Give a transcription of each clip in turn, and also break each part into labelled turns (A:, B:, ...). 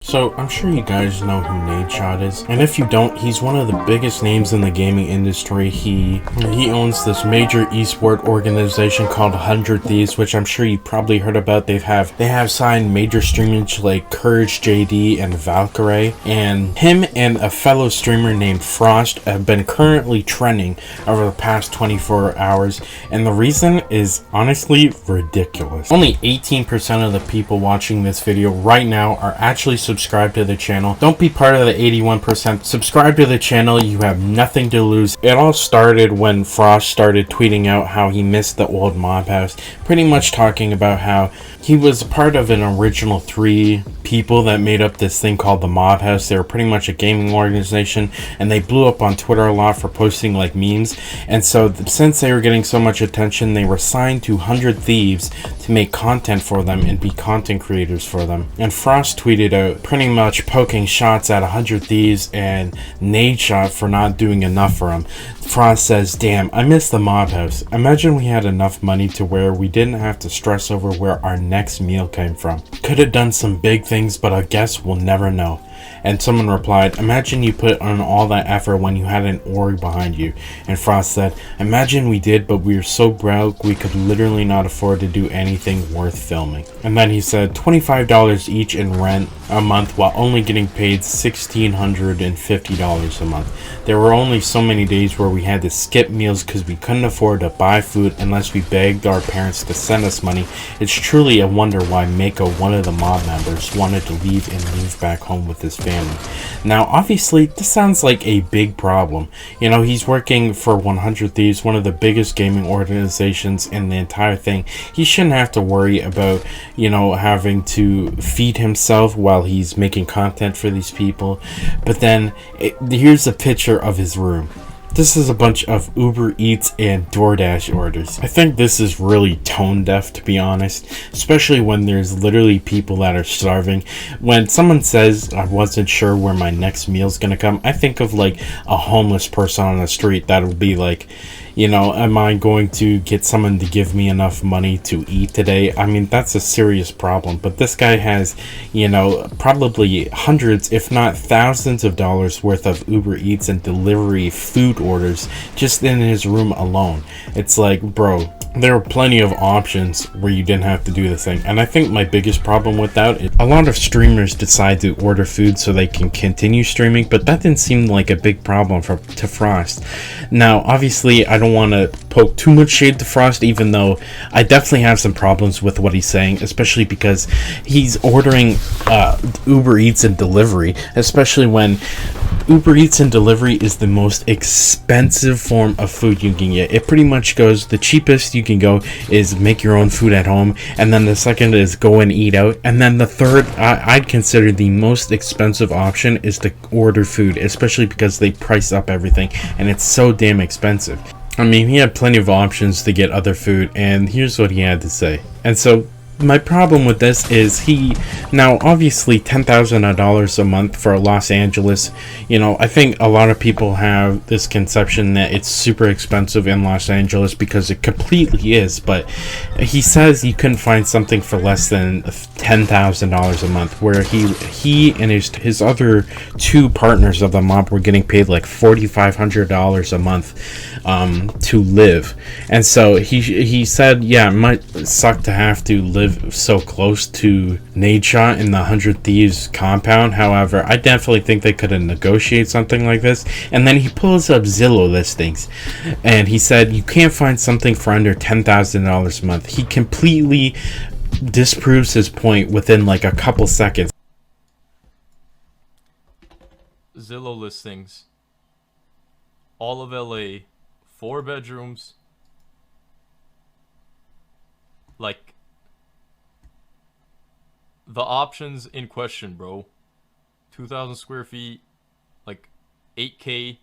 A: So, I'm sure you guys know who Nadeshot is, and if you don't, he's one of the biggest names in the gaming industry. He owns this major esport organization called 100 Thieves, which I'm sure you probably heard about. They have signed major streamers like Courage JD and Valkyrie, and him and a fellow streamer named Froste have been currently trending over the past 24 hours, and the reason is honestly ridiculous. Only 18% of the people watching this video right now are actually subscribe to the channel. Don't be part of the 81%. Subscribe to the channel. You have nothing to lose. It all started when Frost started tweeting out how he missed the old mob house, pretty much talking about how he was part of an original 3 people that made up this thing called the Mob House. They were pretty much a gaming organization, and they blew up on Twitter a lot for posting like memes. And so since they were getting so much attention, they were signed to 100 Thieves to make content for them and be content creators for them. And Frost tweeted out pretty much poking shots at 100 Thieves and Nadeshot for not doing enough for him. Frost says, "Damn, I miss the Mob House. Imagine we had enough money to where we didn't have to stress over where our next meal came from. Could have done some big things, but I guess we'll never know." And someone replied, "Imagine you put on all that effort when you had an org behind you." And Frost said, "Imagine we did, but we were so broke we could literally not afford to do anything worth filming." And then he said $25 each in rent a month while only getting paid $1,650 a month. There were only so many days where we had to skip meals because we couldn't afford to buy food unless we begged our parents to send us money. It's truly a wonder why Mako, one of the mob members, wanted to leave and move back home with his family. Now, obviously, this sounds like a big problem. You know, he's working for 100 Thieves, one of the biggest gaming organizations in the entire thing. He shouldn't have to worry about, you know, having to feed himself while he's making content for these people. But then, here's a picture of his room. This is a bunch of Uber Eats and DoorDash orders. I think this is really tone deaf, to be honest, especially when there's literally people that are starving. When someone says, "I wasn't sure where my next meal's gonna come," I think of like a homeless person on the street that would be like, you know, am I going to get someone to give me enough money to eat today? I mean, that's a serious problem. But this guy has, you know, probably hundreds, if not thousands of dollars worth of Uber Eats and delivery food orders just in his room alone. It's like, bro, there are plenty of options where you didn't have to do the thing. And I think my biggest problem with that is a lot of streamers decide to order food so they can continue streaming, but that didn't seem like a big problem to Frost. Now, obviously, I don't want to poke too much shade to Frost, even though I definitely have some problems with what he's saying, especially because he's ordering Uber Eats and delivery, especially when Uber Eats and delivery is the most expensive form of food you can get. It pretty much goes, the cheapest you can go is make your own food at home, and then the second is go and eat out, and then the third, I'd consider the most expensive option is to order food, especially because they price up everything, and it's so damn expensive. I mean, he had plenty of options to get other food, and here's what he had to say. And so my problem with this is now obviously $10,000 a month for Los Angeles, you know, I think a lot of people have this conception that it's super expensive in Los Angeles because it completely is, but he says you couldn't find something for less than $10,000 a month, where he and his other 2 partners of the mob were getting paid like $4,500 a month to live. And so he said, yeah, it might suck to have to live so close to Nadeshot in the 100 Thieves compound. However, I definitely think they could have negotiated something like this. And then he pulls up Zillow listings, and he said you can't find something for under $10,000 a month. He completely disproves his point within like a couple seconds.
B: Zillow listings, all of LA, 4 bedrooms, like the options in question, bro. 2,000 square feet, like 8K.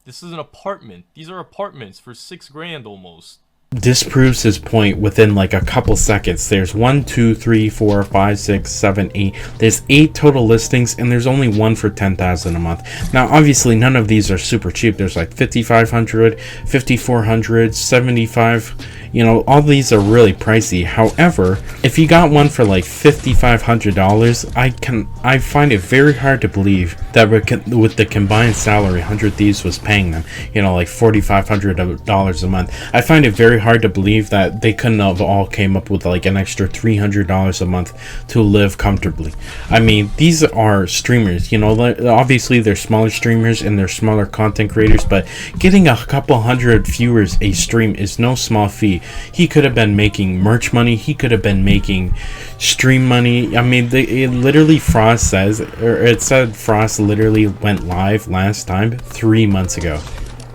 B: This is an apartment. These are apartments for $6,000 almost.
A: Disproves his point within like a couple seconds. There's 1, 2, 3, 4, 5, 6, 7, 8. There's 8 total listings, and there's only one for $10,000 a month. Now, obviously, none of these are super cheap. There's like $5,500, $5,400, $75. You know, all these are really pricey. However, if you got one for like $5,500, I find it very hard to believe that with the combined salary 100 Thieves was paying them, you know, like $4,500 a month. I find it very hard to believe that they couldn't have all came up with like an extra $300 a month to live comfortably. I mean, these are streamers, you know, obviously they're smaller streamers and they're smaller content creators, but getting a couple hundred viewers a stream is no small feat. He could have been making merch money, he could have been making stream money. I mean, it literally, Froste says, or it said Froste literally went live last time 3 months ago.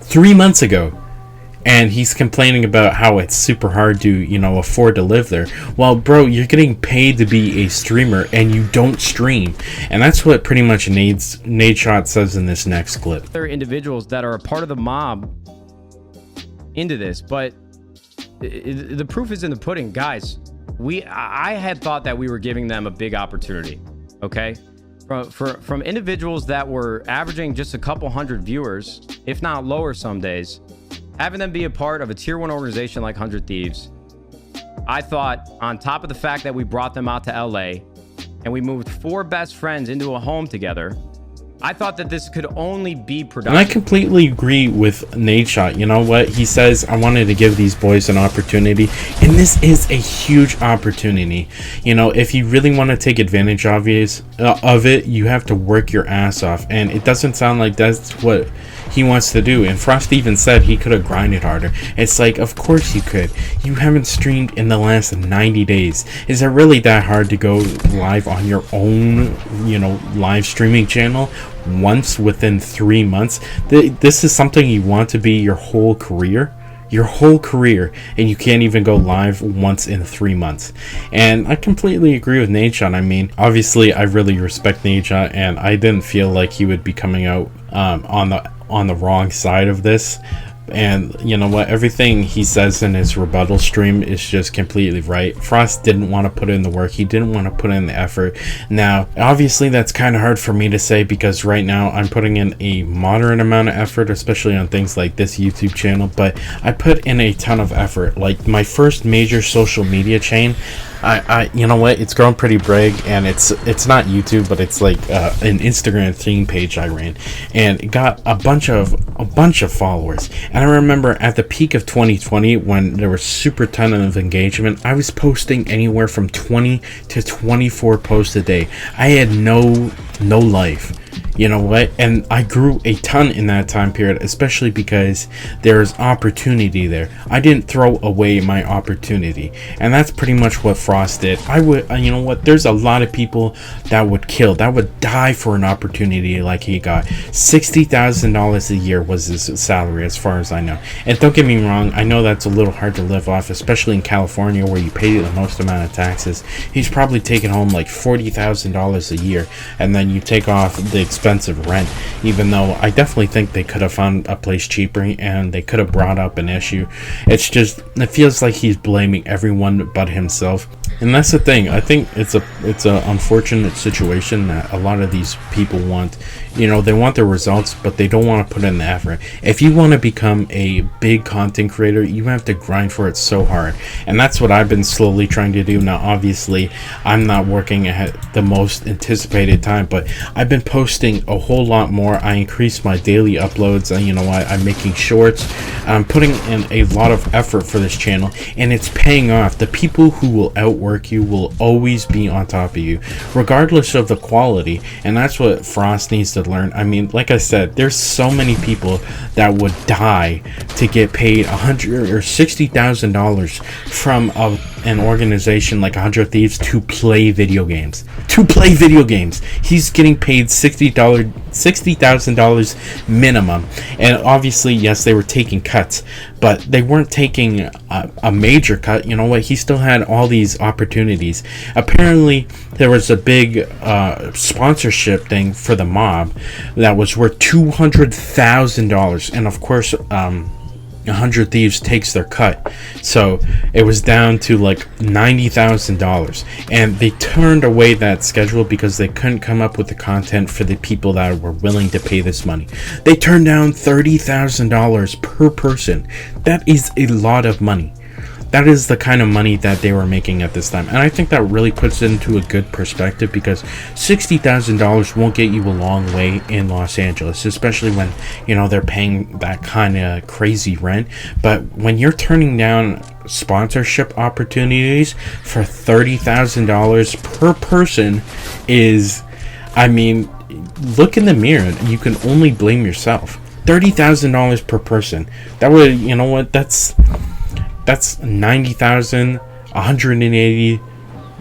A: 3 months ago. And he's complaining about how it's super hard to, you know, afford to live there. Well, bro, you're getting paid to be a streamer and you don't stream. And that's what pretty much Nadeshot says in this next clip.
C: There are individuals that are a part of the mob into this, but the proof is in the pudding, guys. I had thought that we were giving them a big opportunity, okay? From individuals that were averaging just a couple hundred viewers, if not lower some days, having them be a part of a tier 1 organization like 100 Thieves. I thought, on top of the fact that we brought them out to LA and we moved 4 best friends into a home together, I thought that this could only be productive.
A: And I completely agree with Nadeshot. You know what? He says, I wanted to give these boys an opportunity. And this is a huge opportunity. You know, if you really want to take advantage of it, you have to work your ass off. And it doesn't sound like that's what he wants to do. And Froste even said he could have grinded harder. It's like, of course you could. You haven't streamed in the last 90 days. Is it really that hard to go live on your own, you know, live streaming channel once within 3 months? This is something you want to be your whole career. And you can't even go live once in 3 months. And I completely agree with Nadeshot. I mean, obviously I really respect Nadeshot, and I didn't feel like he would be coming out on the wrong side of this. And you know what, everything he says in his rebuttal stream is just completely right. Froste didn't want to put in the work, he didn't want to put in the effort. Now obviously that's kind of hard for me to say, because right now I'm putting in a moderate amount of effort, especially on things like this YouTube channel, but I put in a ton of effort. Like my first major social media chain, I you know what, it's grown pretty big, and it's not YouTube, but it's like an Instagram theme page I ran, and it got a bunch of followers. And I remember at the peak of 2020, when there was super ton of engagement, I was posting anywhere from 20 to 24 posts a day. I had no life. You know what? And I grew a ton in that time period, especially because there's opportunity there. I didn't throw away my opportunity, and that's pretty much what Froste did. I would, you know what? There's a lot of people that would die for an opportunity like he got. $60,000 a year was his salary, as far as I know. And don't get me wrong, I know that's a little hard to live off, especially in California where you pay the most amount of taxes. He's probably taking home like $40,000 a year, and then you take off the expensive rent, even though I definitely think they could have found a place cheaper and they could have brought up an issue. It's just, it feels like he's blaming everyone but himself, and that's the thing. I think it's a unfortunate situation that a lot of these people want. You know, they want the results, but they don't want to put in the effort. If you want to become a big content creator, you have to grind for it so hard, and that's what I've been slowly trying to do. Now obviously I'm not working at the most anticipated time, but I've been posting a whole lot more. I increased my daily uploads, and you know what, I'm making shorts. I'm putting in a lot of effort for this channel, and it's paying off. The people who will outwork you will always be on top of you, regardless of the quality, and that's what Froste needs to learn. I mean, like I said, there's so many people that would die to get paid $100,000 or $60,000 from an organization like 100 Thieves to play video games. He's getting paid $60,000 minimum. And obviously, yes, they were taking cuts, but they weren't taking a major cut. You know what? He still had all these opportunities. Apparently, there was a big sponsorship thing for the mob that was worth $200,000, and of course 100 Thieves takes their cut, so it was down to like $90,000, and they turned away that schedule because they couldn't come up with the content for the people that were willing to pay this money. They turned down $30,000 per person. That is a lot of money. that is the kind of money that they were making at this time. And I think that really puts it into a good perspective, because $60,000 won't get you a long way in Los Angeles, especially when, you know, they're paying that kind of crazy rent. But when you're turning down sponsorship opportunities for $30,000 per person is, I mean, look in the mirror. You can only blame yourself. $30,000 per person. That would, you know what? That's 90,000, 180.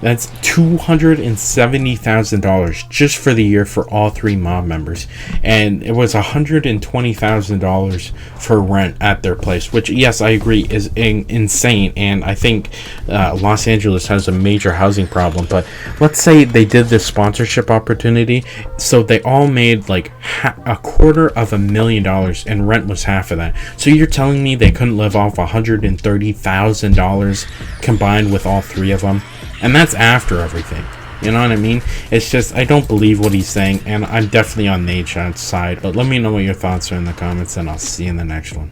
A: That's $270,000 just for the year for all three mob members, and it was $120,000 for rent at their place, which, yes, I agree, is insane. And I think Los Angeles has a major housing problem. But let's say they did this sponsorship opportunity, so they all made like $250,000, and rent was half of that. So you're telling me they couldn't live off $130,000 combined with all three of them? And that's after everything. You know what I mean? It's just, I don't believe what he's saying, and I'm definitely on Nadeshot's side. But let me know what your thoughts are in the comments, and I'll see you in the next one.